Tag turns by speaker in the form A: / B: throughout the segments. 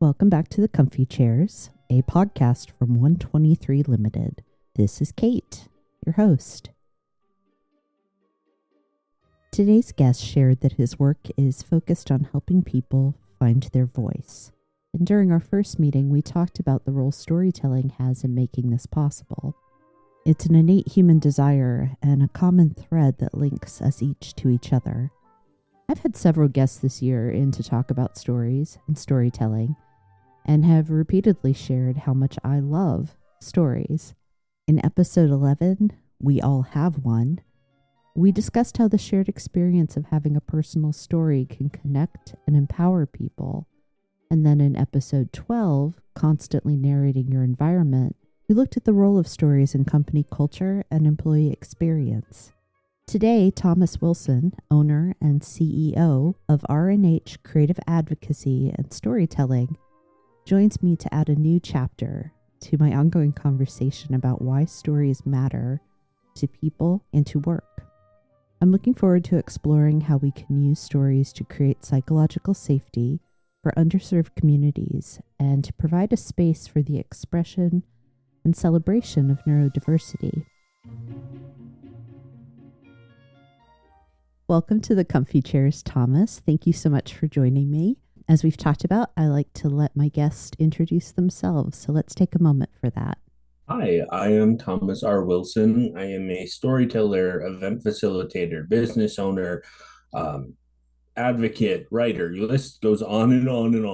A: Welcome back to the Comfy Chairs, a podcast from 123 Limited. This is Kate, your host. Today's guest shared that his work is focused on helping people find their voice. And during our first meeting, we talked about the role storytelling has in making this possible. It's an innate human desire and a common thread that links us each to each other. I've had several guests this year in to talk about stories and storytelling, and have repeatedly shared how much I love stories. In episode 11, We All Have One, we discussed how the shared experience of having a personal story can connect and empower people. And then in episode 12, Constantly Narrating Your Environment, we looked at the role of stories in company culture and employee experience. Today, Thomas Wilson, owner and CEO of R&H Creative Advocacy and Storytelling, joins me to add a new chapter to my ongoing conversation about why stories matter to people and to work. I'm looking forward to exploring how we can use stories to create psychological safety for underserved communities and to provide a space for the expression and celebration of neurodiversity. Welcome to the Comfy Chairs, Thomas. Thank you so much for joining me. As we've talked about, I like to let my guests introduce themselves, so let's take a moment for that.
B: Hi, I am Thomas R. Wilson. I am a storyteller, event facilitator, business owner, um, advocate, writer. Your list goes on and on and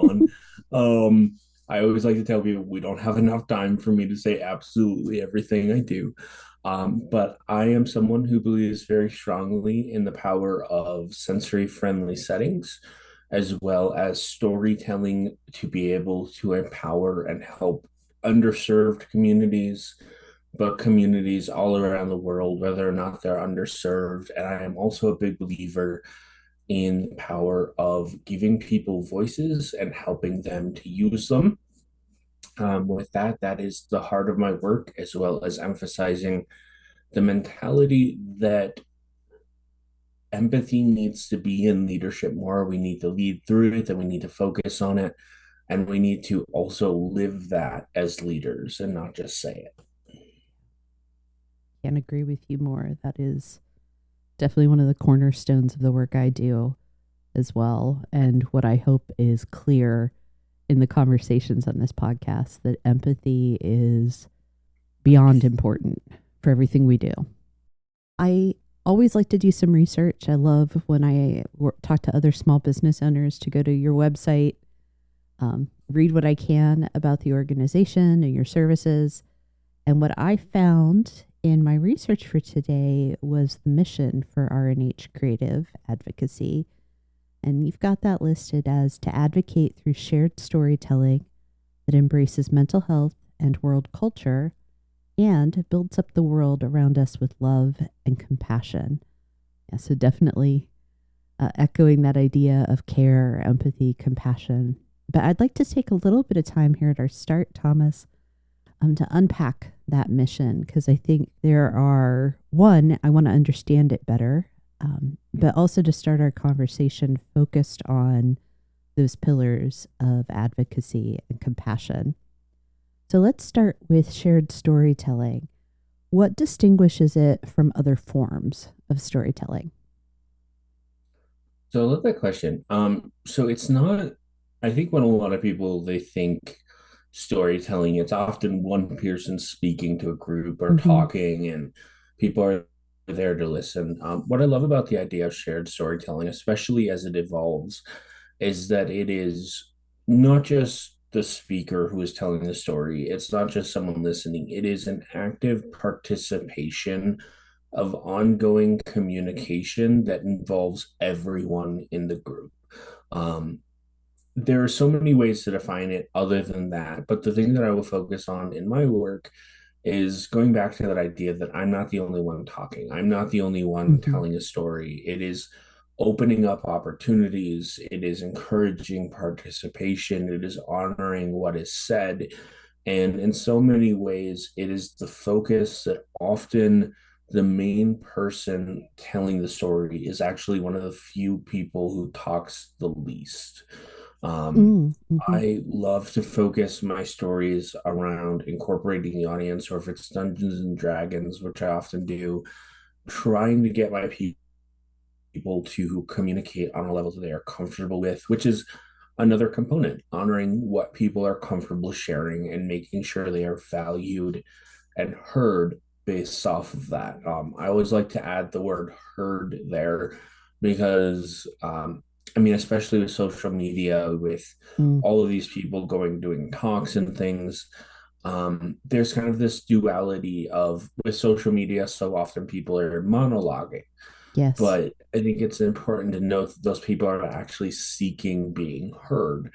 B: on. I always like to tell people we don't have enough time for me to say absolutely everything I do. But I am someone who believes very strongly in the power of sensory friendly settings, as well as storytelling to be able to empower and help underserved communities, but communities all around the world, whether or not they're underserved. And I am also a big believer in the power of giving people voices and helping them to use them. With that, that is the heart of my work, as well as emphasizing the mentality that empathy needs to be in leadership more. We need to lead through it, and we need to focus on it. And we need to also live that as leaders and not just say it.
A: Can't agree with you more. That is definitely one of the cornerstones of the work I do as well. And what I hope is clear in the conversations on this podcast, that empathy is beyond important for everything we do. I always like to do some research. I love when I talk to other small business owners to go to your website, read what I can about the organization and your services. And what I found in my research for today was the mission for R&H Creative Advocacy. And you've got that listed as to advocate through shared storytelling that embraces mental health and world culture and builds up the world around us with love and compassion. Yeah, so definitely echoing that idea of care, empathy, compassion. But I'd like to take a little bit of time here at our start, Thomas, to unpack that mission, because I think there are, one, I want to understand it better, but also to start our conversation focused on those pillars of advocacy and compassion. So let's start with shared storytelling. What distinguishes it from other forms of storytelling?
B: So I love that question. So it's not, I think when a lot of people they think storytelling, it's often one person speaking to a group or
A: Mm-hmm.
B: talking, and people are there to listen. What I love about the idea of shared storytelling, especially as it evolves, is that it is not just the speaker who is telling the story, it's not just someone listening, it is an active participation of ongoing communication that involves everyone in the group. Um, there are so many ways to define it other than that, but the thing that I will focus on in my work is going back to that idea that I'm not the only one talking. I'm not the only one
A: Mm-hmm.
B: telling a story. It is opening up opportunities, it is encouraging participation, it is honoring what is said. And in so many ways, it is the focus that often the main person telling the story is actually one of the few people who talks the least. Um,
A: Mm, hmm.
B: I love to focus my stories around incorporating the audience, or if it's Dungeons and Dragons, which I often do, trying to get my people to communicate on a level that they are comfortable with, which is another component, honoring what people are comfortable sharing and making sure they are valued and heard based off of that. I always like to add the word heard there because, I mean, especially with social media, with
A: Mm,
B: all of these people going doing talks and things, there's kind of this duality of with social media, so often people are monologuing,
A: yes.
B: but I think it's important to note that those people are actually seeking being heard.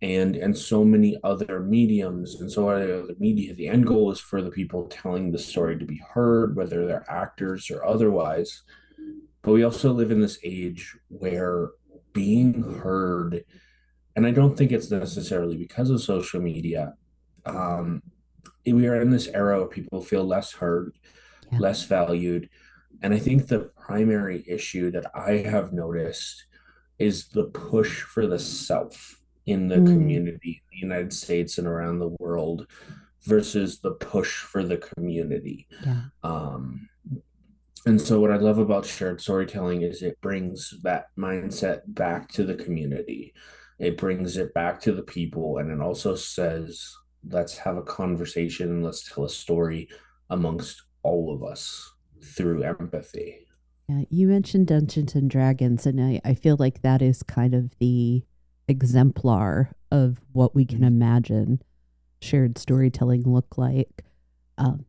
B: And so many other mediums and so many other media, the end goal is for the people telling the story to be heard, whether they're actors or otherwise. But we also live in this age where being heard, and I don't think it's necessarily because of social media, um, we are in this era where people feel less heard,
A: Yeah.
B: less valued. And I think the primary issue that I have noticed is the push for the self in the
A: Mm,
B: community, in the United States and around the world, versus the push for the community.
A: yeah.
B: Um, and so, what I love about shared storytelling is it brings that mindset back to the community. It brings it back to the people. And it also says, let's have a conversation, let's tell a story amongst all of us through empathy.
A: Yeah. You mentioned Dungeons and Dragons, and I feel like that is kind of the exemplar of what we can imagine shared storytelling look like. Um,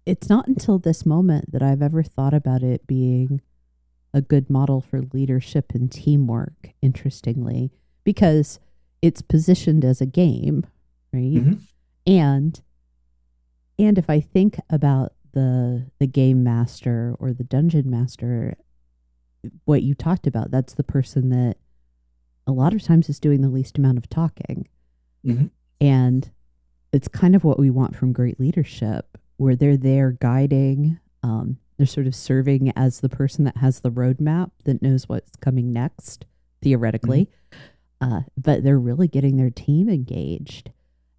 A: it's not until this moment that I've ever thought about it being a good model for leadership and teamwork, interestingly, because it's positioned as a game, right?
B: Mm-hmm.
A: And and if I think about the game master or the dungeon master, what you talked about, that's the person that a lot of times is doing the least amount of talking.
B: Mm-hmm.
A: And it's kind of what we want from great leadership, where they're there guiding. They're sort of serving as the person that has the roadmap that knows what's coming next,
B: Mm-hmm.
A: theoretically. But they're really getting their team engaged.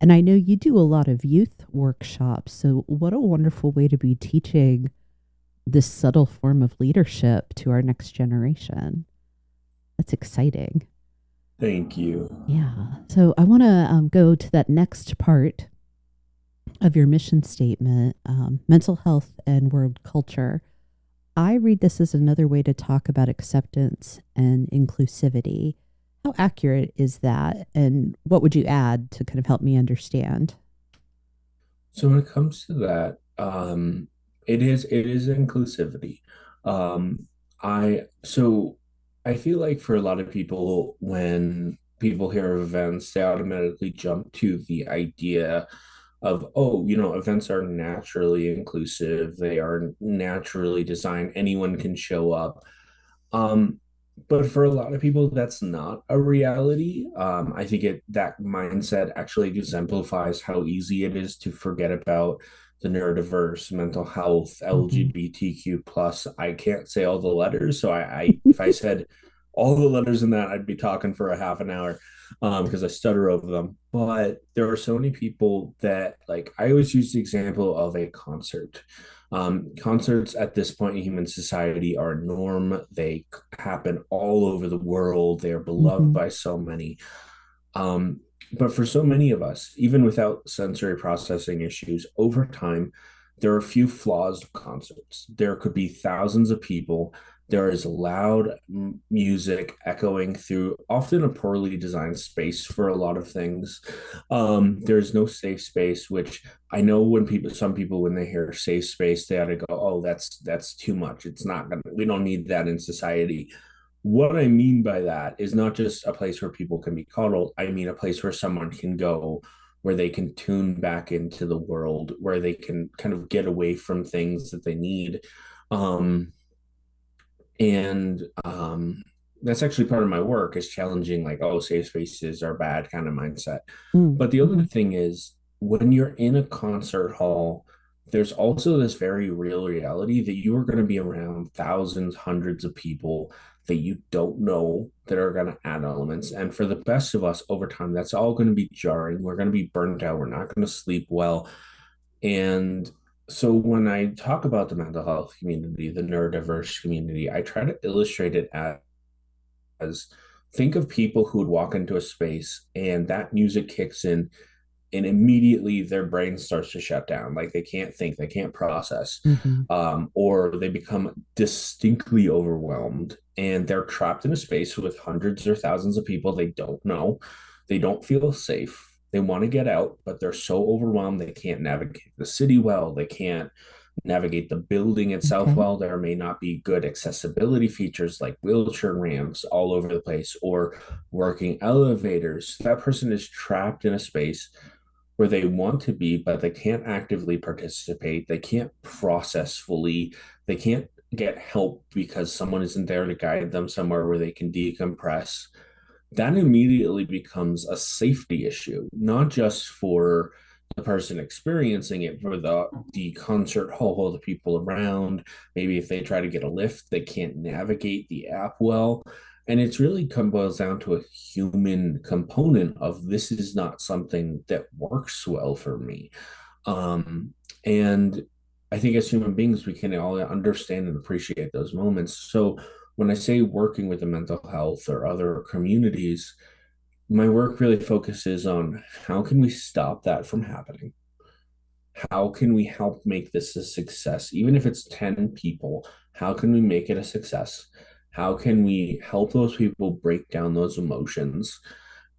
A: And I know you do a lot of youth workshops. So, what a wonderful way to be teaching this subtle form of leadership to our next generation. That's exciting.
B: Thank you.
A: Yeah. So, I want to go to that next part of your mission statement, mental health and world culture. I read this as another way to talk about acceptance and inclusivity. How accurate is that? And what would you add to kind of help me understand?
B: So when it comes to that, it is inclusivity. Um, I feel like for a lot of people, when people hear of events, they automatically jump to the idea of, oh, events are naturally inclusive. They are naturally designed. Anyone can show up. Um, but for a lot of people, that's not a reality. I think that mindset actually exemplifies how easy it is to forget about the neurodiverse, mental health,
A: Mm-hmm.
B: LGBTQ plus. I can't say all the letters, so I if I said all the letters in that, I'd be talking for a half an hour, because I stutter over them. But there are so many people that, like, I always use the example of a concert. Concerts at this point in human society are a norm. They happen all over the world. They are beloved
A: Mm-hmm.
B: by so many. Um, but for so many of us, even without sensory processing issues, over time, there are a few flaws of concerts. There could be thousands of people. There is loud music echoing through often a poorly designed space for a lot of things. There's no safe space, which I know some people, when they hear safe space, they ought to go, oh, that's too much. It's not gonna, we don't need that in society. What I mean by that is not just a place where people can be coddled. I mean a place where someone can go, where they can tune back into the world, where they can kind of get away from things that they need. Um, and that's actually part of my work, is challenging, like, oh, safe spaces are bad kind of mindset. But the other
A: Mm-hmm.
B: thing is, when you're in a concert hall, there's also this very real reality that you are going to be around thousands, hundreds of people that you don't know that are going to add elements. And for the best of us over time, that's all going to be jarring. We're going to be burnt out. We're not going to sleep well. And so when I talk about the mental health community, the neurodiverse community, I try to illustrate it as think of people who would walk into a space and that music kicks in and immediately their brain starts to shut down. Like they can't think, they can't process,
A: Hmm.
B: or they become distinctly overwhelmed and they're trapped in a space with hundreds or thousands of people they don't know. They don't feel safe. They want to get out, but they're so overwhelmed they can't navigate the city well. They can't navigate the building itself
A: Okay.
B: well. There may not be good accessibility features like wheelchair ramps all over the place or working elevators. That person is trapped in a space where they want to be, but they can't actively participate. They can't process fully. They can't get help because someone isn't there to guide them somewhere where they can decompress. That immediately becomes a safety issue, not just for the person experiencing it, for the concert hall, the people around. Maybe if they try to get a lift, they can't navigate the app well. And it's really boils down to a human component of this is not something that works well for me. And I think as human beings, we can all understand and appreciate those moments. So when I say working with the mental health or other communities, my work really focuses on how can we stop that from happening? How can we help make this a success? Even if it's 10 people, how can we make it a success? How can we help those people break down those emotions?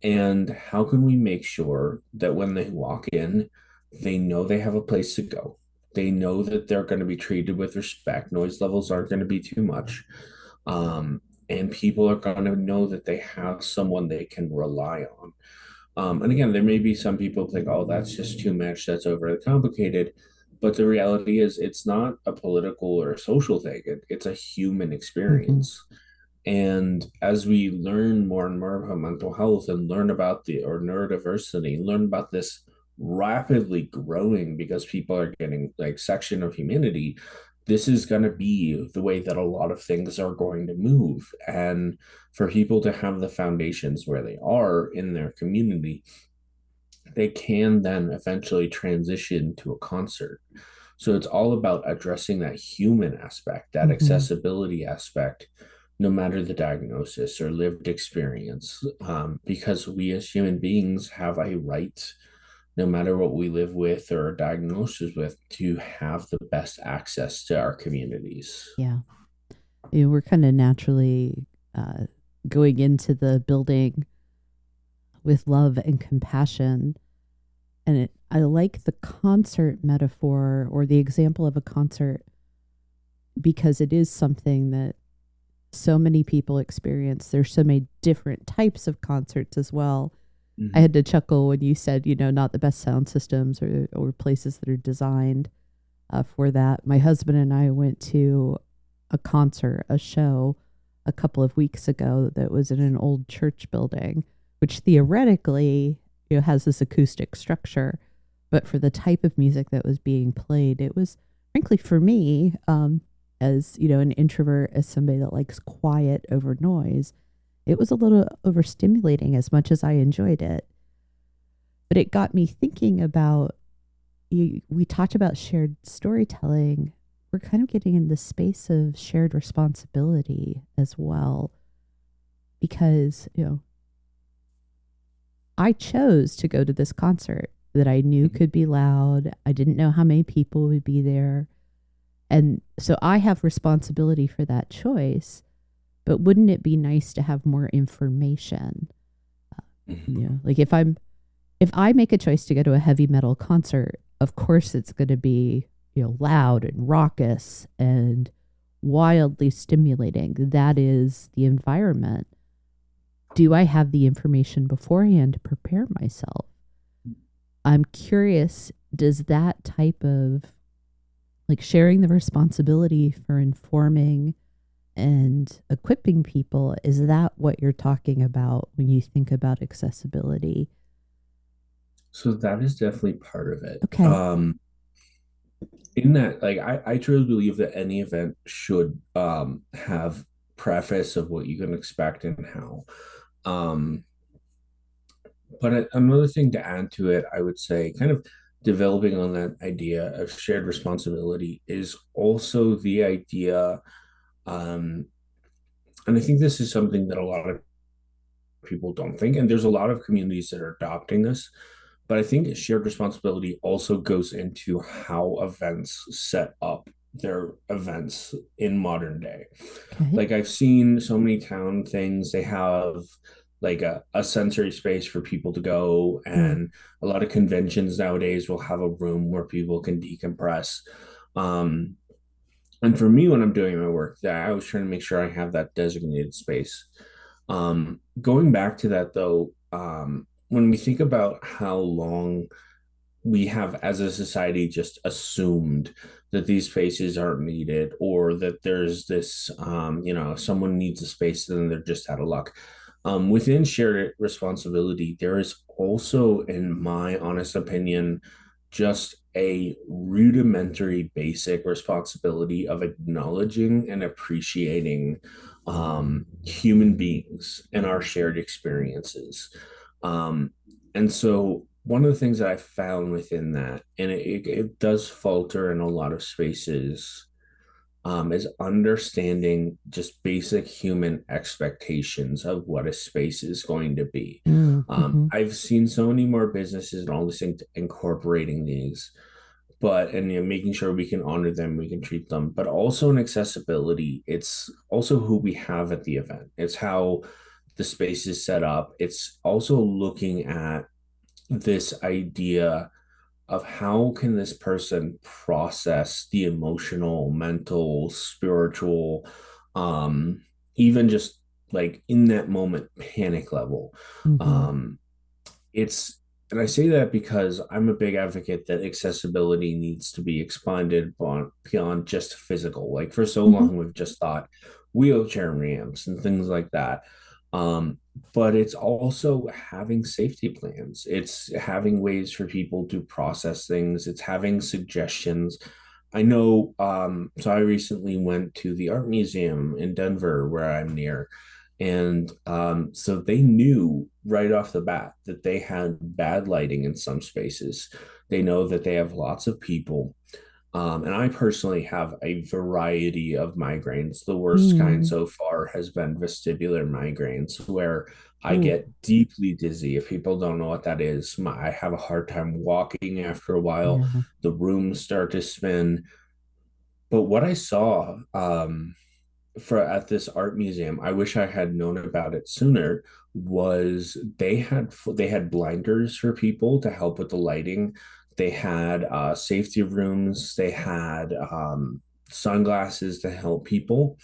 B: And how can we make sure that when they walk in, they know they have a place to go? They know that they're going to be treated with respect. Noise levels aren't going to be too much. And people are going to know that they have someone they can rely on. And again, there may be some people think, oh, that's just too much, that's overly complicated. But the reality is, it's not a political or a social thing, it's a human
A: Hmm.
B: experience. And as we learn more and more about mental health and learn about the or neurodiversity, learn about this rapidly growing because people are getting like section of humanity, this is going to be the way that a lot of things are going to move. And for people to have the foundations where they are in their community, they can then eventually transition to a concert. So it's all about addressing that human aspect, that
A: Hmm.
B: accessibility aspect, no matter the diagnosis or lived experience, because we as human beings have a right, no matter what we live with or are diagnosed with, to have the best access to our communities.
A: Yeah. We're kind of naturally uh, going into the building with love and compassion. And I like the concert metaphor or the example of a concert because it is something that so many people experience. There's so many different types of concerts as well. I
B: Mm-hmm.
A: had to chuckle when you said, not the best sound systems or places that are designed for that. My husband and I went to a concert, a show a couple of weeks ago that was in an old church building, which theoretically, has this acoustic structure. But for the type of music that was being played, it was frankly for me, as an introvert, as somebody that likes quiet over noise, it was a little overstimulating as much as I enjoyed it. But it got me thinking about we talked about shared storytelling. We're kind of getting in the space of shared responsibility as well because, I chose to go to this concert that I knew
B: Mm-hmm.
A: could be loud. I didn't know how many people would be there. And so I have responsibility for that choice. But wouldn't it be nice to have more information? Like if I make a choice to go to a heavy metal concert, of course it's going to be, loud and raucous and wildly stimulating. That is the environment. Do I have the information beforehand to prepare myself? I'm curious, does that type of like sharing the responsibility for informing and equipping people, is that what you're talking about when you think about accessibility?
B: So that is definitely part of it.
A: Okay.
B: In that, like I truly believe that any event should have preface of what you can expect and how. Um, but another thing to add to it, I would say, kind of developing on that idea of shared responsibility is also the idea, um, and I think this is something that a lot of people don't think, and there's a lot of communities that are adopting this. But I think shared responsibility also goes into how events set up their events in modern day.
A: Okay.
B: Like I've seen so many town things, they have like a sensory space for people to go,
A: Mm.
B: and a lot of conventions nowadays will have a room where people can decompress. Um, and for me, when I'm doing my work, that I was trying to make sure I have that designated space. Going back to that though, when we think about how long we have as a society just assumed that these spaces aren't needed, or that there's this, if someone needs a space, then they're just out of luck. Within shared responsibility, there is also, in my honest opinion, just a rudimentary basic responsibility of acknowledging and appreciating human beings and our shared experiences. Um, and so one of the things that I found within that, and it does falter in a lot of spaces, is understanding just basic human expectations of what a space is going to be.
A: Mm, mm-hmm.
B: I've seen so many more businesses and all these things incorporating these, but and making sure we can honor them, we can treat them, but also in accessibility, it's also who we have at the event. It's how the space is set up. It's also looking at this idea of how can this person process the emotional, mental, spiritual, um, even just like in that moment, panic level.
A: Mm-hmm.
B: Um, it's and I say that because I'm a big advocate that accessibility needs to be expanded beyond just physical. Like for so
A: Mm-hmm.
B: long, we've just thought wheelchair ramps and things like that. Um, but it's also having safety plans. It's having ways for people to process things. It's having suggestions. I know, so I recently went to the art museum in Denver where I'm near, and so they knew right off the bat that they had bad lighting in some spaces. They know that they have lots of people. And I personally have a variety of migraines. The worst kind
A: Mm.
B: so far has been vestibular migraines, where I
A: Ooh.
B: get deeply dizzy. If people don't know what that is, I have a hard time walking after a while.
A: Yeah.
B: The rooms start to spin. But what I saw, for at this art museum, I wish I had known about it sooner, was they had blinders for people to help with the lighting. They had safety rooms. They had sunglasses to help people.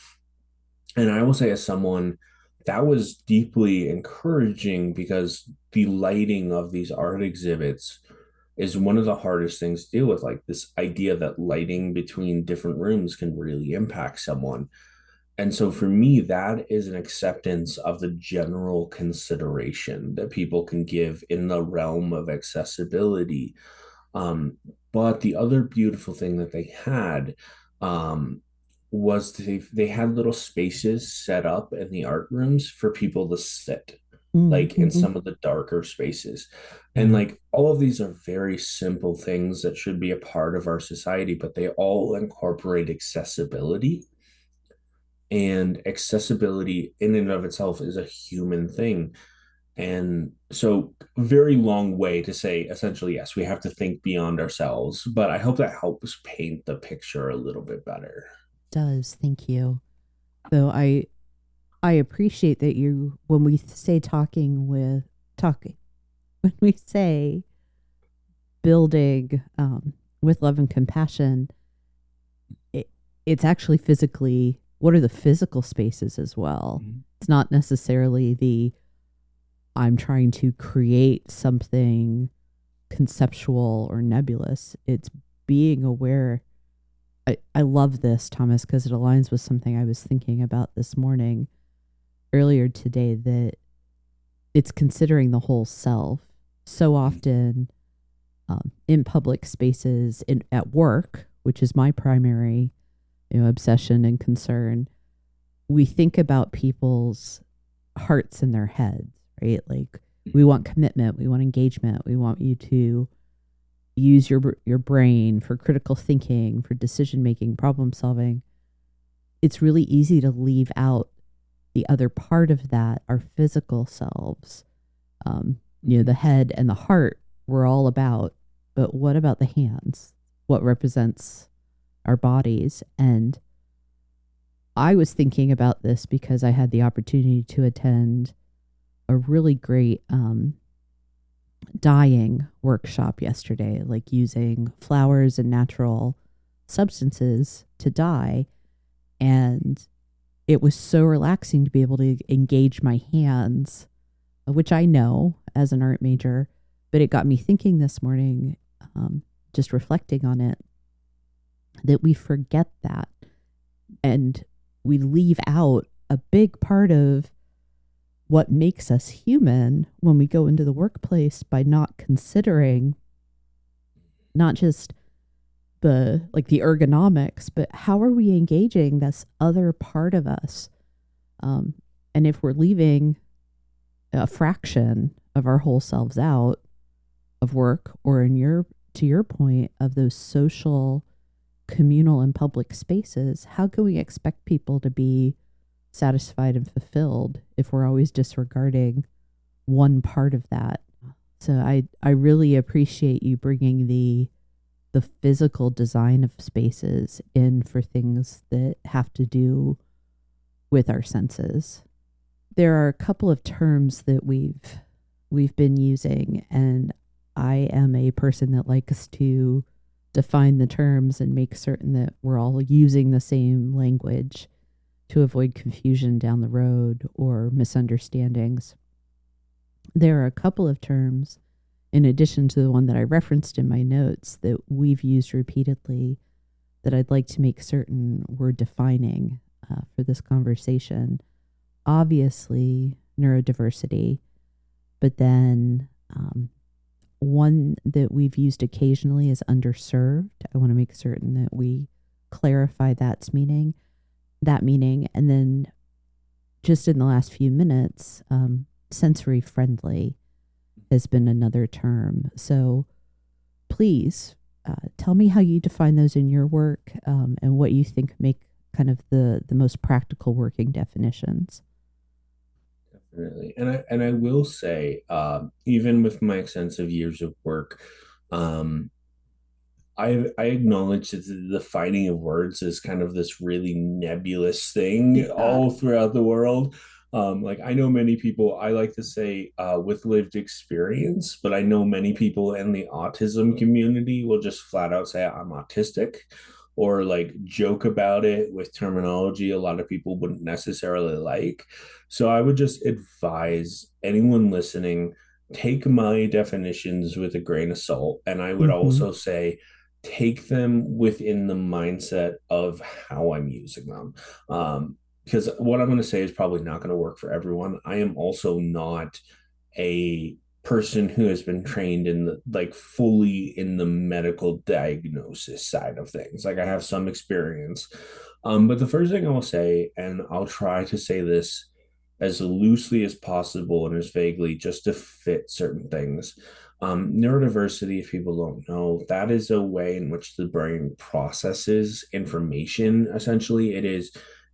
B: And I will say, as someone, that was deeply encouraging, because the lighting of these art exhibits is one of the hardest things to deal with. Like this idea that lighting between different rooms can really impact someone. And so for me, that is an acceptance of the general consideration that people can give in the realm of accessibility. Um, but the other beautiful thing that they had, um, was they had little spaces set up in the art rooms for people to sit,
A: Mm,
B: like in
A: mm-hmm.
B: some of the darker spaces. And
A: Yeah.
B: like all of these are very simple things that should be a part of our society, but they all incorporate accessibility, and accessibility in and of itself is a human thing. And so, very long way to say essentially, yes, we have to think beyond ourselves, but I hope that helps paint the picture a little bit better.
A: Does. Thank you. Though I appreciate that you when we say talking when we say building with love and compassion, it, it's actually physically, what are the physical spaces as well? It's not necessarily the I'm trying to create something conceptual or nebulous. It's being aware. I love this, Thomas, because it aligns with something I was thinking about this morning earlier today, that it's considering the whole self. So often in public spaces, at work, which is my primary obsession and concern, we think about people's hearts in their heads, right? Like we want commitment, we want engagement, we want you to use your brain for critical thinking, for decision making, problem solving. It's really easy to leave out the other part of that, our physical selves. The head and the heart we're all about, but what about the hands? What represents our bodies? And I was thinking about this because I had the opportunity to attend a really great dyeing workshop yesterday, like using flowers and natural substances to dye. And it was so relaxing to be able to engage my hands, which I know as an art major, but it got me thinking this morning, just reflecting on it, that we forget that. And we leave out a big part of what makes us human when we go into the workplace by not considering not just the ergonomics, but how are we engaging this other part of us? And if we're leaving a fraction of our whole selves out of work, or to your point, of those social, communal and public spaces, how can we expect people to be satisfied and fulfilled if we're always disregarding one part of that? So I really appreciate you bringing the physical design of spaces in for things that have to do with our senses. There are a couple of terms that we've been using, and I am a person that likes to define the terms and make certain that we're all using the same language to avoid confusion down the road or misunderstandings. There are a couple of terms, in addition to the one that I referenced in my notes, that we've used repeatedly that I'd like to make certain we're defining for this conversation. Obviously, neurodiversity, but then one that we've used occasionally is underserved. I want to make certain that we clarify that meaning. And then just in the last few minutes, sensory friendly has been another term. So please tell me how you define those in your work, and what you think make kind of the most practical working definitions.
B: Definitely. And I will say, even with my extensive years of work, um, I acknowledge that the defining of words is kind of this really nebulous thing
A: Yeah.
B: all throughout the world. Like I know many people, I like to say with lived experience, but I know many people in the autism community will just flat out say I'm autistic, or like joke about it with terminology a lot of people wouldn't necessarily like. So I would just advise anyone listening, take my definitions with a grain of salt. And I would
A: Mm-hmm.
B: also say, take them within the mindset of how I'm using them. Because what I'm going to say is probably not going to work for everyone. I am also not a person who has been trained in the like fully in the medical diagnosis side of things. Like I have some experience. But the first thing I will say, and I'll try to say this as loosely as possible and as vaguely just to fit certain things. Neurodiversity, if people don't know, that is a way in which the brain processes information. Essentially,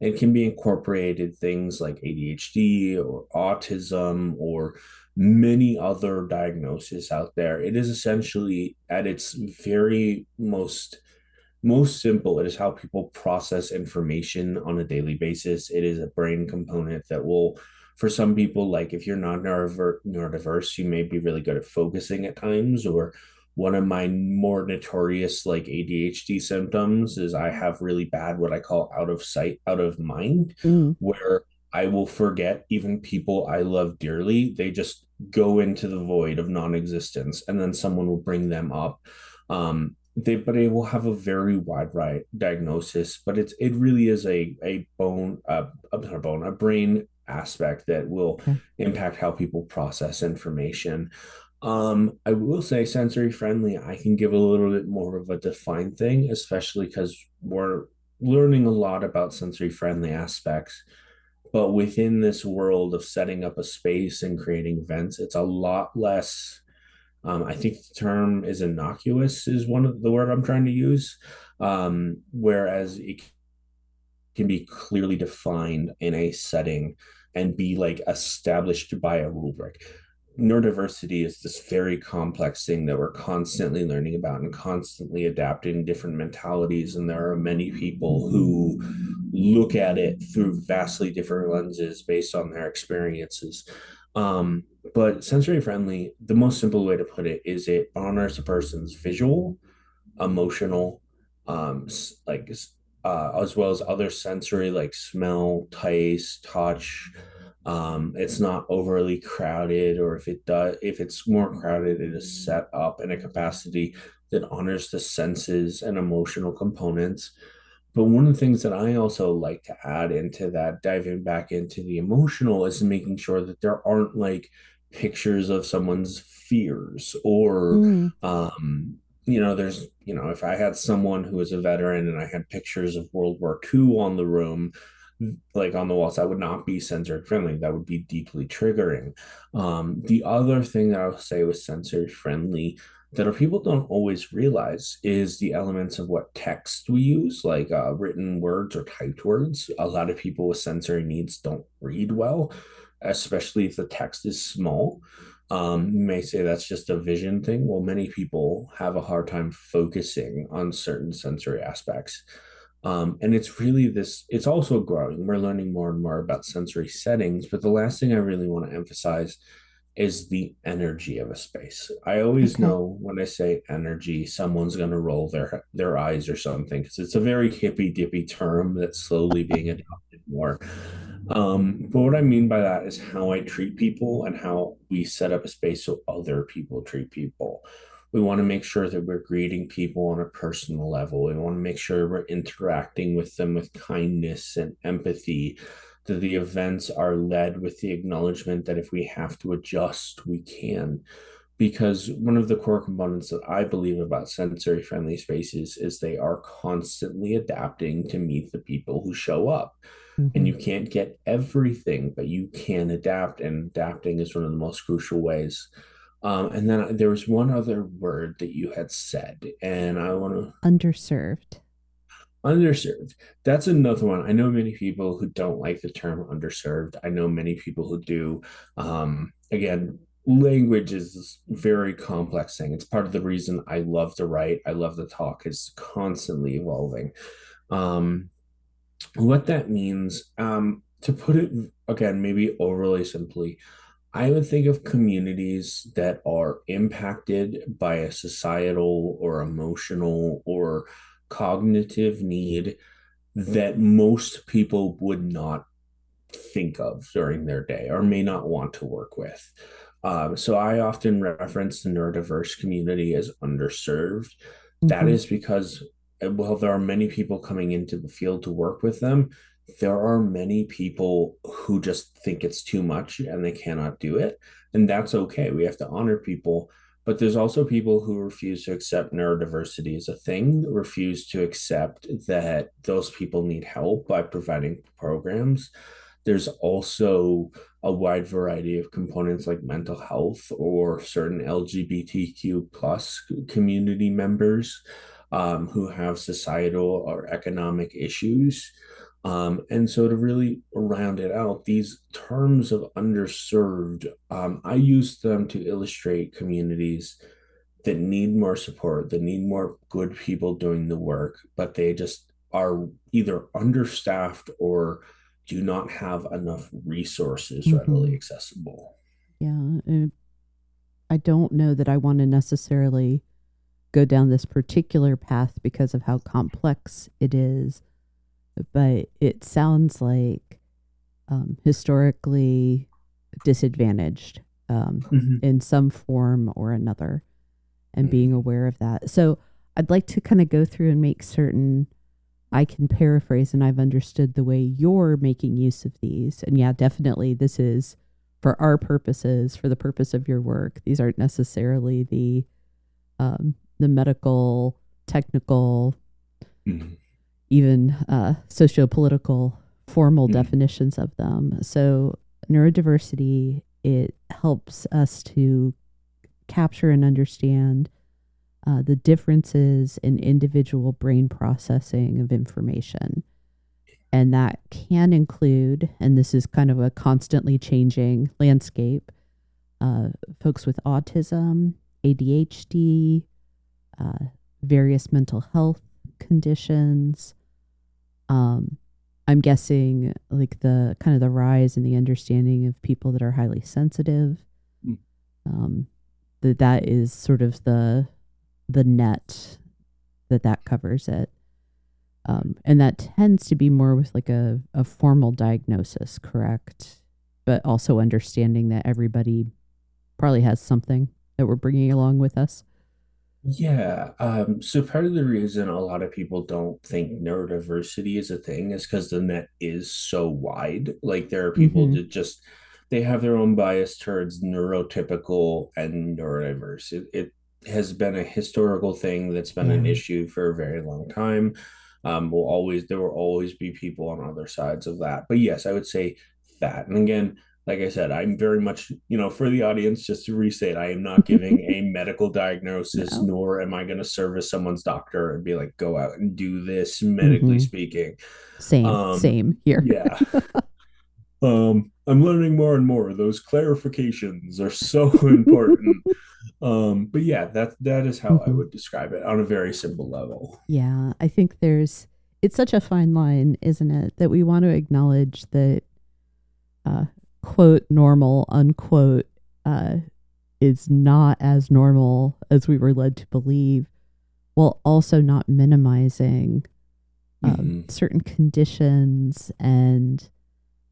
B: it can be incorporated things like ADHD or autism or many other diagnoses out there. It is essentially at its very most simple, it is how people process information on a daily basis. It is a brain component that will, for some people, like if you're not neurodiverse, you may be really good at focusing at times. Or one of my more notorious like ADHD symptoms is I have really bad what I call out of sight, out of mind,
A: Mm.
B: where I will forget even people I love dearly. They just go into the void of non-existence, and then someone will bring them up. They will have a very wide diagnosis, but it really is a bone not a bone a brain aspect that will
A: Okay.
B: impact how people process information. I will say sensory friendly, I can give a little bit more of a defined thing, especially because we're learning a lot about sensory friendly aspects But within this world of setting up a space and creating events, it's a lot less. I think the term is innocuous is one of the word I'm trying to use. Whereas it can be clearly defined in a setting and be like established by a rubric. Neurodiversity is this very complex thing that we're constantly learning about and constantly adapting different mentalities. And there are many people who look at it through vastly different lenses based on their experiences. Um, but sensory friendly, the most simple way to put it is it honors a person's visual, emotional, um, like as well as other sensory like smell, taste, touch. It's not overly crowded, or if it's more crowded, it is set up in a capacity that honors the senses and emotional components. But one of the things that I also like to add into that, diving back into the emotional, is making sure that there aren't like pictures of someone's fears or
A: Mm,
B: there's, if I had someone who was a veteran and I had pictures of World War II on the room, like on the walls, that would not be sensory friendly. That would be deeply triggering. The other thing that I would say was sensory friendly that people don't always realize is the elements of what text we use, like written words or typed words. A lot of people with sensory needs don't read well, especially if the text is small. You may say that's just a vision thing. Well, many people have a hard time focusing on certain sensory aspects. And it's really this, it's also growing. We're learning more and more about sensory settings. But the last thing I really want to emphasize is the energy of a space. I always
A: okay.
B: know when I say energy, someone's going to roll their eyes or something because it's a very hippy dippy term that's slowly being adopted more. But what I mean by that is how I treat people and how we set up a space so other people treat people. We want to make sure that we're greeting people on a personal level. We want to make sure we're interacting with them with kindness and empathy, that the events are led with the acknowledgement that if we have to adjust, we can. Because one of the core components that I believe about sensory friendly spaces is they are constantly adapting to meet the people who show up. And
A: Hmm.
B: you can't get everything, but you can adapt, and adapting is one of the most crucial ways. And then there was one other word that you had said, and I want to
A: Underserved.
B: underserved. That's another one. I know many people who don't like the term underserved. I know many people who do. Again, language is a very complex thing. It's part of the reason I love to write. I love to talk. It's constantly evolving. Um, what that means, to put it again, maybe overly simply, I would think of communities that are impacted by a societal or emotional or cognitive need that most people would not think of during their day or may not want to work with. So I often reference the neurodiverse community as underserved. That
A: Hmm.
B: is because, while there are many people coming into the field to work with them, there are many people who just think it's too much and they cannot do it. And that's okay. We have to honor people. But there's also people who refuse to accept neurodiversity as a thing, refuse to accept that those people need help by providing programs. There's also a wide variety of components like mental health or certain LGBTQ plus community members, who have societal or economic issues. And so to really round it out, these terms of underserved, I use them to illustrate communities that need more support, that need more good people doing the work, but they just are either understaffed or do not have enough resources readily
A: Hmm.
B: accessible.
A: Yeah. I don't know that I want to necessarily go down this particular path because of how complex it is, but it sounds like historically disadvantaged
B: Mhm.
A: in some form or another, and being
B: Mhm.
A: aware of that. So I'd like to kind of go through and make certain I can paraphrase and I've understood the way you're making use of these. And yeah, definitely this is for our purposes, for the purpose of your work. These aren't necessarily the medical, technical,
B: Mhm.
A: even socio-political formal
B: Mm.
A: definitions of them. So, neurodiversity, it helps us to capture and understand the differences in individual brain processing of information. And that can include, and this is kind of a constantly changing landscape, folks with autism, ADHD, uh, various mental health conditions. Um, I'm guessing like the kind of the rise in the understanding of people that are highly sensitive.
B: Mm.
A: Um, that is sort of the net that covers it. And that tends to be more with like a formal diagnosis, correct? But also understanding that everybody probably has something that we're bringing along with us.
B: Yeah. So part of the reason a lot of people don't think neurodiversity is a thing is because the net is so wide. Like there are people
A: Mm-hmm.
B: that just they have their own bias towards neurotypical and neurodiverse. It has been a historical thing that's been an
A: Yeah.
B: issue for a very long time. There will always be people on other sides of that. But yes, I would say that. And again, like I said, I'm very much, for the audience, just to restate, I am not giving a medical diagnosis,
A: No.
B: nor am I going to serve as someone's doctor and be like, go out and do this, medically
A: Mm-hmm.
B: speaking.
A: Same.
B: Um,
A: Same here.
B: yeah. I'm learning more and more. Those clarifications are so important. But yeah, that is how I
A: Mm-hmm.
B: would describe it on a very simple level.
A: Yeah, I think it's such a fine line, isn't it, that we want to acknowledge that, uh, quote, normal, unquote, uh, is not as normal as we were led to believe, while also not minimizing
B: Hmm.
A: certain conditions and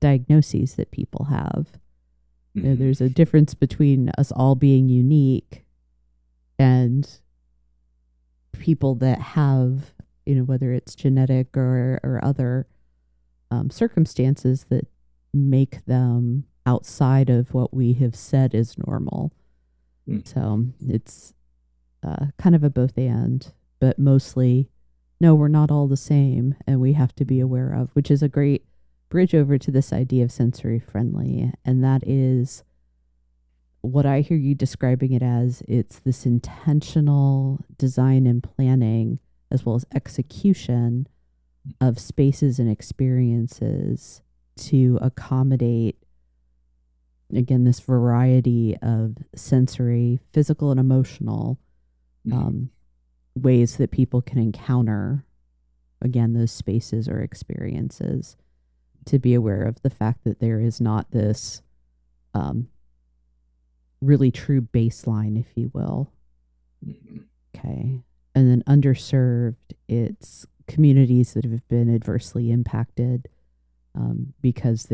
A: diagnoses that people have.
B: Hmm.
A: There's a difference between us all being unique and people that have, whether it's genetic or other circumstances that make them outside of what we have said is normal. So it's kind of a both and, but mostly, no, we're not all the same, and we have to be aware of, which is a great bridge over to this idea of sensory friendly. And that is what I hear you describing it as. It's this intentional design and planning, as well as execution of spaces and experiences to accommodate, again, this variety of sensory, physical, and emotional
B: Hmm.
A: um, ways that people can encounter, again, those spaces or experiences, to be aware of the fact that there is not this um, really true baseline, if you will.
B: Hmm.
A: Okay. And then underserved, it's communities that have been adversely impacted because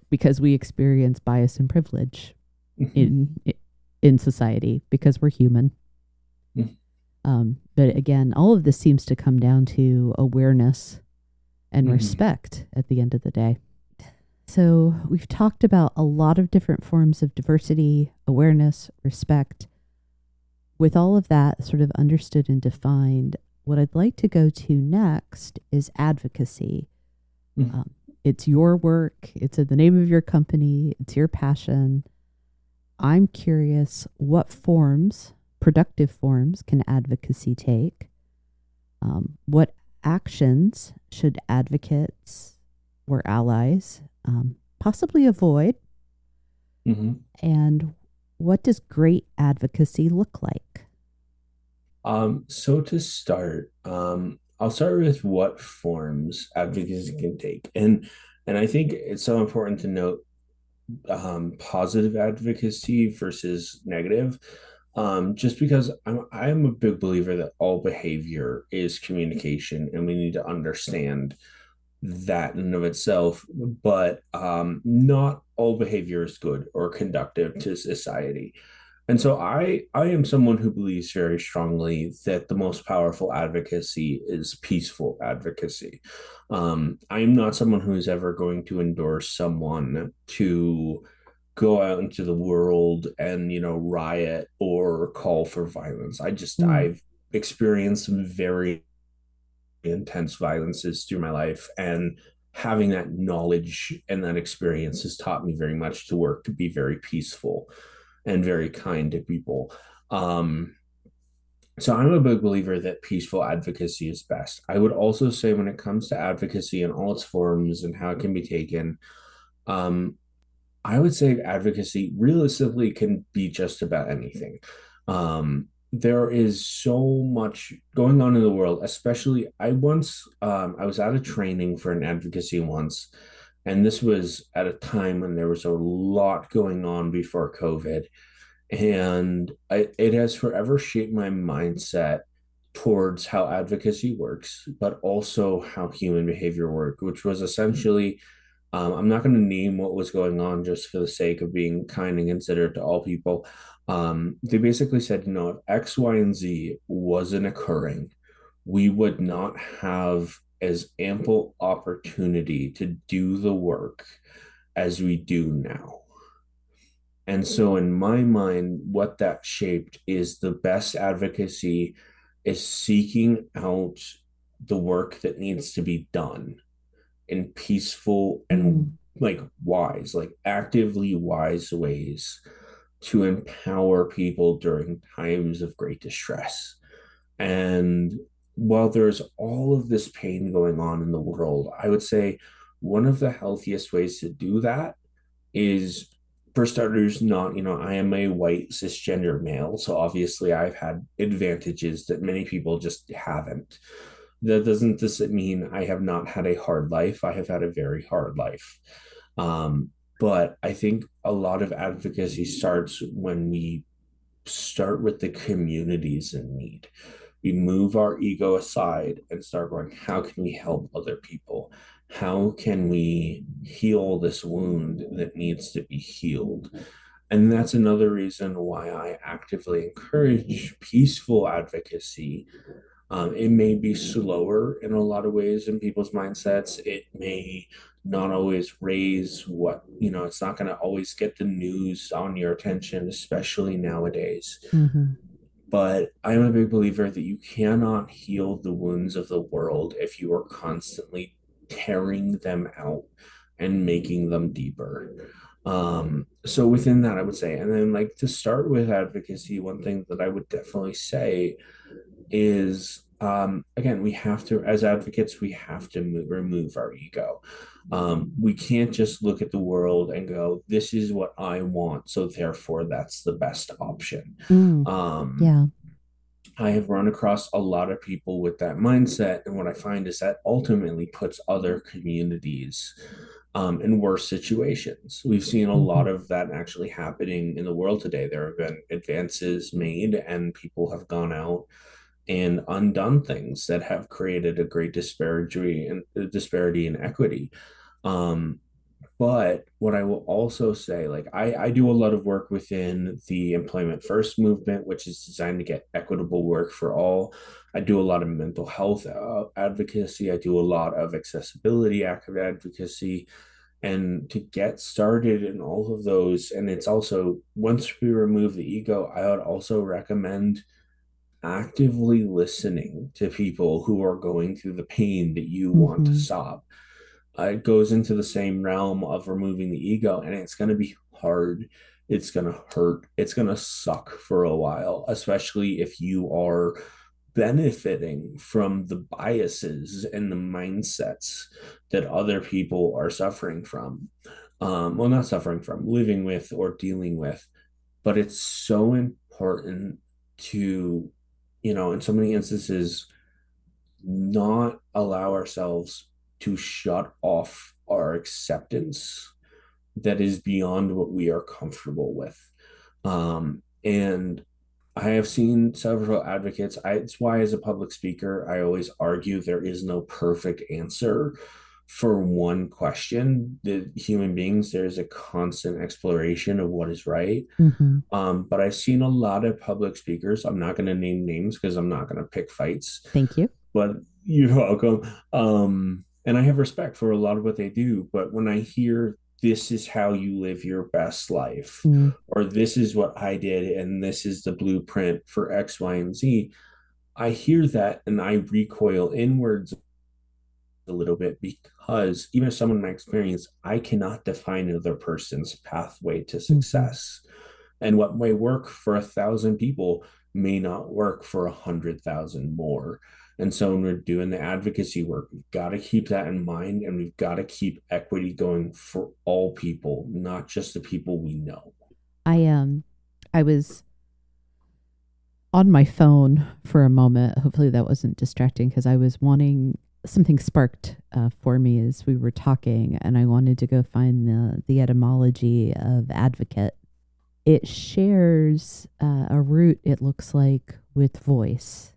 A: because we experience bias and privilege
B: Hmm.
A: in in society because we're human. But again, all of this seems to come down to awareness and
B: Hmm.
A: respect at the end of the day. So, we've talked about a lot of different forms of diversity, awareness, respect. With all of that sort of understood and defined, what I'd like to go to next is advocacy.
B: Hmm.
A: Um, it's your work, it's in the name of your company, it's your passion. I'm curious, what forms, productive forms, can advocacy take? What actions should advocates or allies possibly avoid?
B: Hmm.
A: And what does great advocacy look like?
B: So to start, I'll start with what forms advocacy can take. And I think it's so important to note positive advocacy versus negative. Just because I'm a big believer that all behavior is communication and we need to understand that in and of itself, but not all behavior is good or conductive to society. And so I am someone who believes very strongly that the most powerful advocacy is peaceful advocacy. I am not someone who is ever going to endorse someone to go out into the world and riot or call for violence.
A: Mm,
B: I've experienced some very intense violences through my life. And having that knowledge and that experience has taught me very much to work to be very peaceful and very kind to people. Um, so I'm a big believer that peaceful advocacy is best. I would also say when it comes to advocacy in all its forms and how it can be taken, um, I would say advocacy realistically can be just about anything. There is so much going on in the world, especially I was at a training for an advocacy once, and this was at a time when there was a lot going on before COVID. And it has forever shaped my mindset towards how advocacy works, but also how human behavior works, which was essentially I'm not going to name what was going on just for the sake of being kind and considerate to all people. They basically said, you know, if X, Y, and Z wasn't occurring, we would not have as ample opportunity to do the work as we do now. And so, in my mind, what that shaped is the best advocacy is seeking out the work that needs to be done in peaceful and
A: Mm.
B: like wise, like actively wise ways to empower people during times of great distress. And while there's all of this pain going on in the world, I would say one of the healthiest ways to do that is, for starters, not, you know, I am a white cisgender male, so obviously I've had advantages that many people just haven't. That doesn't mean I have not had a hard life. I have had a very hard life. But I think a lot of advocacy starts when we start with the communities in need. We move our ego aside and start going, how can we help other people? How can we heal this wound that needs to be healed? And that's another reason why I actively encourage peaceful advocacy. It may be slower in a lot of ways in people's mindsets. It may not always raise what, you know, it's not going to always get the news on your attention, especially nowadays.
A: Mm-hmm.
B: But I'm a big believer that you cannot heal the wounds of the world if you are constantly tearing them out and making them deeper. So within that, I would say, and then like to start with advocacy, one thing that I would definitely say is again, we have to, as advocates, we have to remove our ego. We can't just look at the world and go, this is what I want, so therefore that's the best option.
A: Mm.
B: um,
A: Yeah.
B: I have run across a lot of people with that mindset, and what I find is that ultimately puts other communities in worse situations. We've seen a
A: Mm-hmm.
B: lot of that actually happening in the world today. There have been advances made, and people have gone out and undone things that have created a great disparity and equity. Um, but what I will also say, like I do a lot of work within the Employment First movement, which is designed to get equitable work for all. I do a lot of mental health advocacy. I do a lot of accessibility advocacy. And to get started in all of those, and it's also, once we remove the ego, I would also recommend actively listening to people who are going through the pain that you want to
A: Mm-hmm.
B: stop. It goes into the same realm of removing the ego, and it's going to be hard. It's going to hurt. It's going to suck for a while, especially if you are benefiting from the biases and the mindsets that other people are suffering from. Well, not suffering from, living with or dealing with. But it's so important to, you know, in so many instances, not allow ourselves to shut off our acceptance that is beyond what we are comfortable with. And I have seen several advocates. It's why, as a public speaker, I always argue there is no perfect answer for one question. The human beings, there's a constant exploration of what is right.
A: Mm-hmm.
B: But I've seen a lot of public speakers. I'm not going to name names because I'm not going to pick fights,
A: Thank you.
B: but you're welcome. And I have respect for a lot of what they do. But when I hear this is how you live your best life,
A: Mm.
B: or this is what I did, and this is the blueprint for X, Y, and Z, I hear that and I recoil inwards a little bit because even if someone in my experience, I cannot define another person's pathway to
A: Hmm.
B: success. And what may work for 1,000 people may not work for 100,000 more. And so when we're doing the advocacy work, we've got to keep that in mind and we've got to keep equity going for all people, not just the people we know.
A: I was on my phone for a moment. Hopefully that wasn't distracting because I was wanting something sparked for me as we were talking, and I wanted to go find the etymology of advocate. It shares a root. It looks like with voice,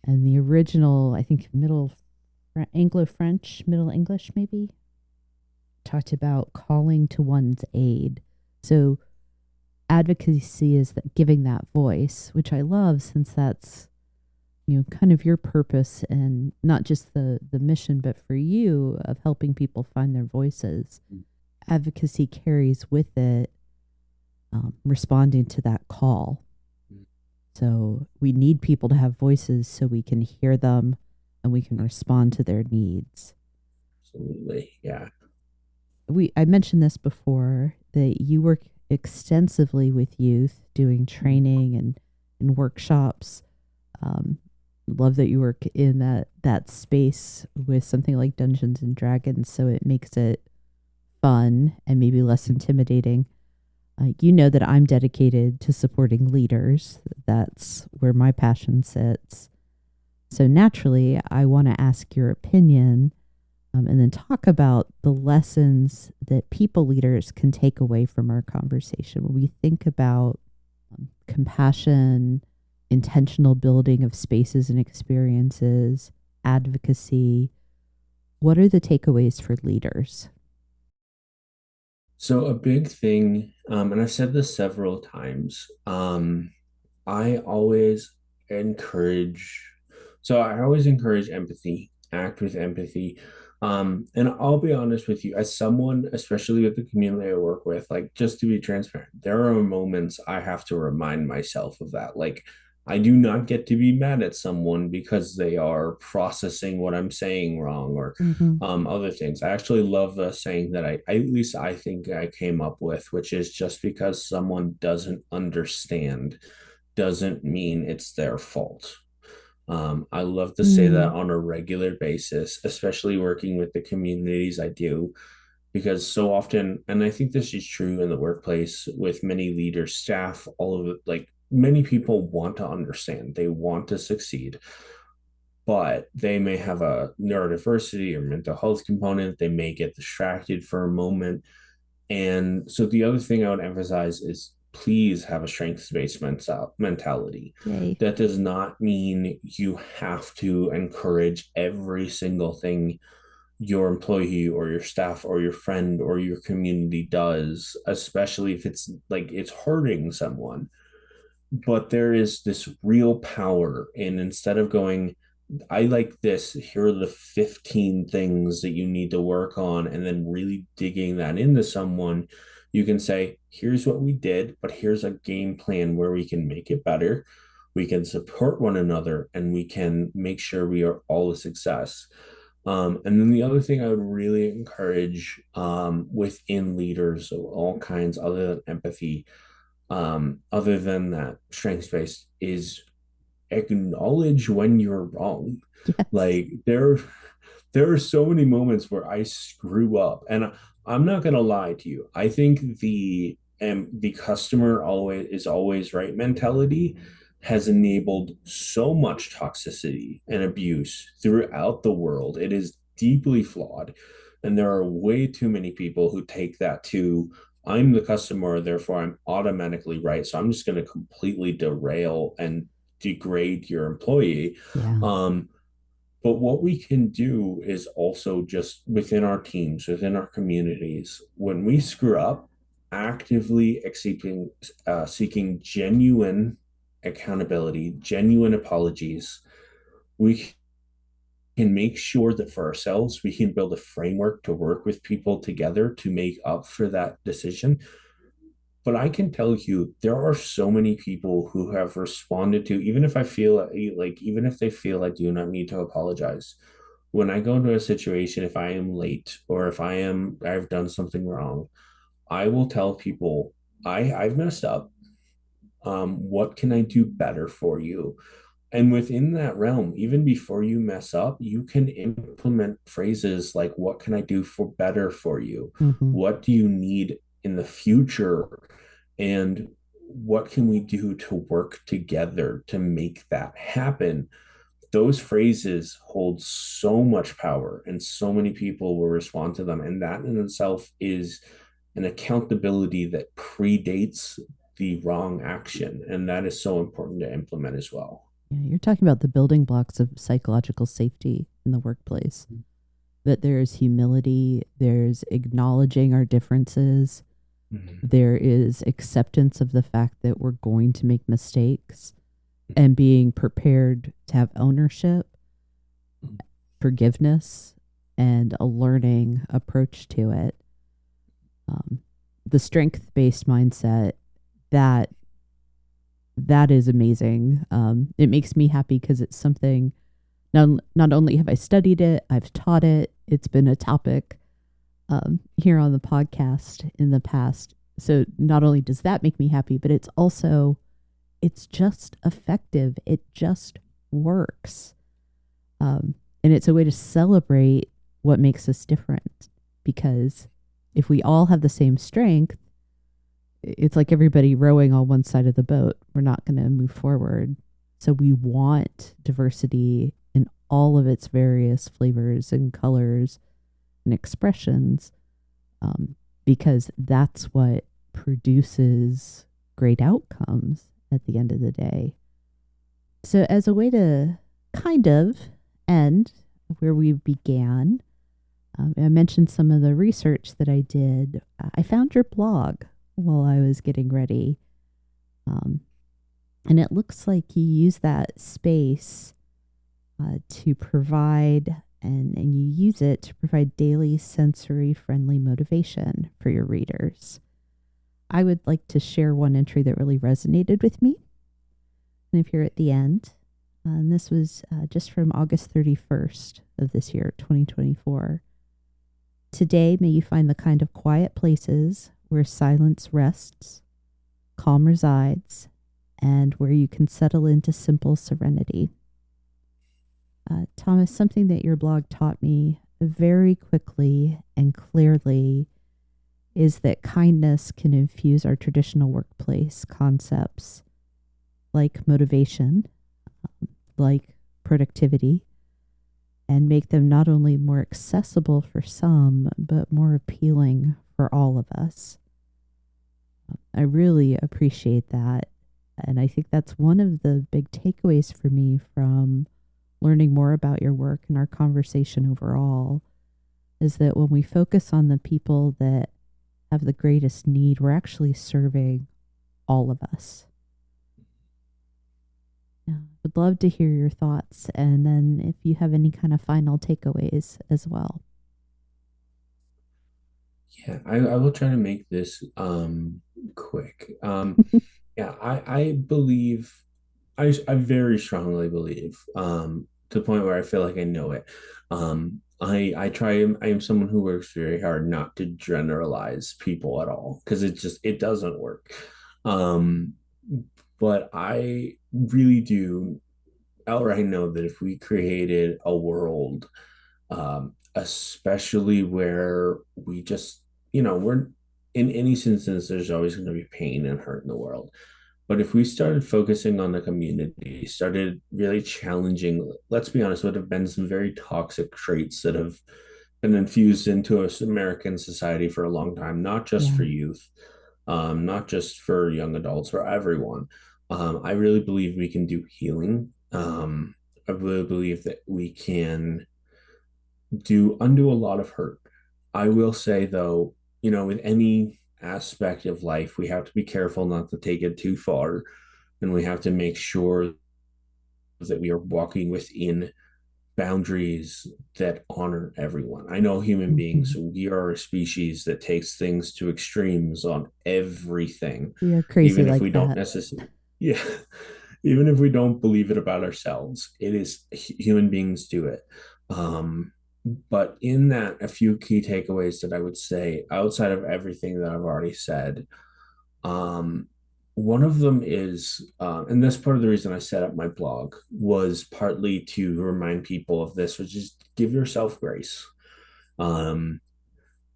A: and the original, I think, Anglo French, Middle English, maybe talked about calling to one's aid. So advocacy is that giving that voice, which I love since that's kind of your purpose and not just the mission, but for you of helping people find their voices. Advocacy carries with it responding to that call. So we need people to have voices so we can hear them and we can respond to their needs.
B: Absolutely. Yeah.
A: I mentioned this before that you work extensively with youth doing training and workshops. Um, Love that you work in that space with something like Dungeons and Dragons, so it makes it fun and maybe less intimidating. You know that I'm dedicated to supporting leaders. That's where my passion sits. So naturally, I want to ask your opinion and then talk about the lessons that people leaders can take away from our conversation when we think about compassion, intentional building of spaces and experiences, advocacy. What are the takeaways for leaders?
B: So a big thing, and I've said this several times, I always encourage, I always encourage empathy, act with empathy. And I'll be honest with you, as someone, especially with the community I work with, like just to be transparent, there are moments I have to remind myself of that. Like, I do not get to be mad at someone because they are processing what I'm saying wrong or
A: Mm-hmm.
B: other things. I actually love the saying that at least I think I came up with, which is just because someone doesn't understand doesn't mean it's their fault. I love to say that
A: Mm,
B: on a regular basis, especially working with the communities I do, because so often, and I think this is true in the workplace with many leaders, staff, all of it, like many people want to understand, they want to succeed, but they may have a neurodiversity or mental health component. They may get distracted for a moment. And so the other thing I would emphasize is please have a strengths-based mentality.
A: yay.
B: That does not mean you have to encourage every single thing your employee or your staff or your friend or your community does, especially if it's like it's hurting someone. But there is this real power in instead of going, I like this. Here are the 15 things that you need to work on, and then really digging that into someone. You can say, here's what we did, but here's a game plan where we can make it better. We can support one another and we can make sure we are all a success. And then the other thing I would really encourage within leaders of all kinds, other than empathy, other than that strengths based, is acknowledge when you're wrong.
A: Yes.
B: Like there are so many moments where I screw up, and I'm not gonna lie to you. I think the customer always right mentality has enabled so much toxicity and abuse throughout the world. It is deeply flawed, and there are way too many people who take that to I'm the customer, therefore I'm automatically right. So I'm just going to completely derail and degrade your employee.
A: Yeah.
B: Um, but what we can do is also just within our teams, within our communities, when we screw up, actively seeking genuine accountability, genuine apologies. We can make sure that for ourselves, we can build a framework to work with people together to make up for that decision. But I can tell you, there are so many people who have responded to, even if they feel I do not need to apologize. When I go into a situation, if I am late or if I've done something wrong, I will tell people, I've messed up. What can I do better for you? And within that realm, even before you mess up, you can implement phrases like, what can I do for better for you?
A: Hmm.
B: What do you need in the future? And what can we do to work together to make that happen? Those phrases hold so much power, and so many people will respond to them. And that in itself is an accountability that predates the wrong action. And that is so important to implement as well.
A: Yeah, you're talking about the building blocks of psychological safety in the workplace. That there's humility, there's acknowledging our differences,
B: Mm-hmm.
A: there is acceptance of the fact that we're going to make mistakes and being prepared to have ownership, forgiveness, and a learning approach to it. Um, the strength based mindset, that that is amazing. It makes me happy because it's something, not only have I studied it, I've taught it. It's been a topic here on the podcast in the past. So not only does that make me happy, but it's just effective. It just works. And it's a way to celebrate what makes us different. Because if we all have the same strength, it's like everybody rowing on one side of the boat. We're not going to move forward. So we want diversity in all of its various flavors and colors and expressions, because that's what produces great outcomes at the end of the day. So, as a way to kind of end where we began, I mentioned some of the research that I did. I found your blog while I was getting ready. Um, and it looks like you use that space to provide, and you use it to provide daily sensory friendly motivation for your readers. I would like to share one entry that really resonated with me. And if you're at the end, and this was just from August 31st of this year, 2024. Today, may you find the kind of quiet places where silence rests, calm resides, and where you can settle into simple serenity. Thomas, something that your blog taught me very quickly and clearly is that kindness can infuse our traditional workplace concepts like motivation, like productivity, and make them not only more accessible for some, but more appealing for all of us. I really appreciate that. And I think that's one of the big takeaways for me from learning more about your work and our conversation overall, is that when we focus on the people that have the greatest need, we're actually serving all of us. Yeah, would love to hear your thoughts, and then if you have any kind of final takeaways as well.
B: Yeah, I will try to make this quick. Yeah, I believe, I very strongly believe, to the point where I feel like I know it. I am someone who works very hard not to generalize people at all, because it doesn't work. Um, but I really do outright know that if we created a world, especially where we just, we're in any instance, there's always going to be pain and hurt in the world. But if we started focusing on the community, started really challenging, let's be honest, would have been some very toxic traits that have been infused into us American society for a long time, not just
A: Yeah.
B: for youth, not just for young adults, for everyone. I really believe we can do healing. I really believe that we can undo a lot of hurt. I will say though, with any aspect of life, we have to be careful not to take it too far, and we have to make sure that we are walking within boundaries that honor everyone. I know human beings,
A: Mhm.
B: we are a species that takes things to extremes on everything,
A: We are crazy
B: even if
A: like
B: we don't
A: that.
B: necessarily, yeah, even if we don't believe it about ourselves, it is human beings do it. Um, but in that, a few key takeaways that I would say outside of everything that I've already said, um, one of them is, and that's part of the reason I set up my blog, was partly to remind people of this, which is give yourself grace. Um,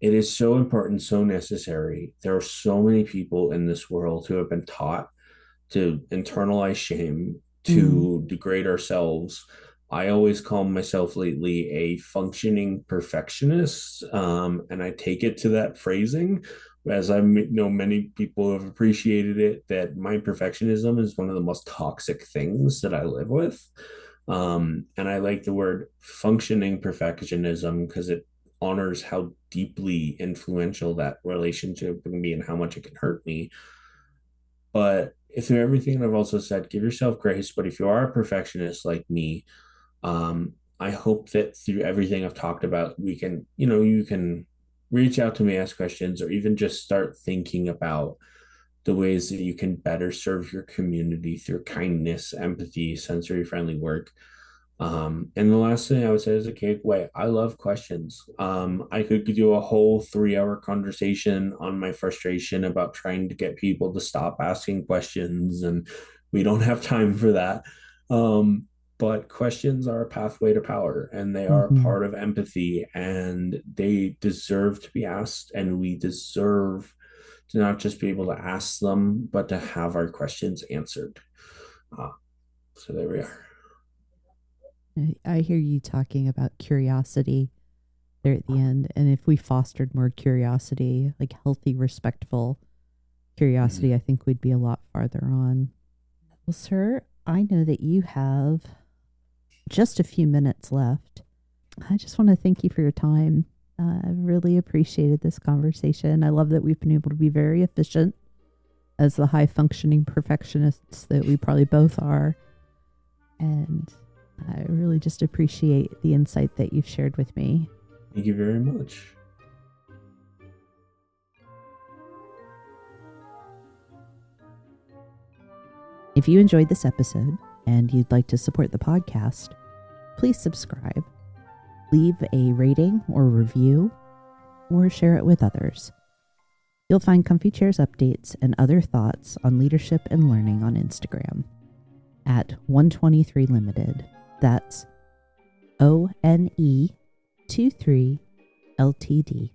B: it is so important, so necessary. There are so many people in this world who have been taught to internalize shame,
A: Mm.
B: to degrade ourselves. I always call myself lately a functioning perfectionist, and I take it to that phrasing. As I know, many people have appreciated it, that my perfectionism is one of the most toxic things that I live with. And I like the word functioning perfectionism because it honors how deeply influential that relationship can be and how much it can hurt me. But if through everything I've also said, give yourself grace. But if you are a perfectionist like me, I hope that through everything I've talked about, we can, you can reach out to me, ask questions, or even just start thinking about the ways that you can better serve your community through kindness, empathy, sensory friendly work. And the last thing I would say is a takeaway. I love questions. I could do a whole 3 hour conversation on my frustration about trying to get people to stop asking questions, and we don't have time for that. But questions are a pathway to power, and they are a
A: Hmm.
B: part of empathy, and they deserve to be asked, and we deserve to not just be able to ask them, but to have our questions answered. Uh, so there we are.
A: I hear you talking about curiosity there at the end. And if we fostered more curiosity, like healthy, respectful curiosity,
B: Mhm.
A: I think we'd be a lot farther on. Well, sir, I know that you have just a few minutes left. I just want to thank you for your time. I really appreciated this conversation. I love that we've been able to be very efficient as the high functioning perfectionists that we probably both are. And I really just appreciate the insight that you've shared with me.
B: Thank you very much.
A: If you enjoyed this episode and you'd like to support the podcast, please subscribe, leave a rating or review, or share it with others. You'll find Comfy Chairs updates and other thoughts on leadership and learning on Instagram at 123 Limited. That's ONE23 LTD.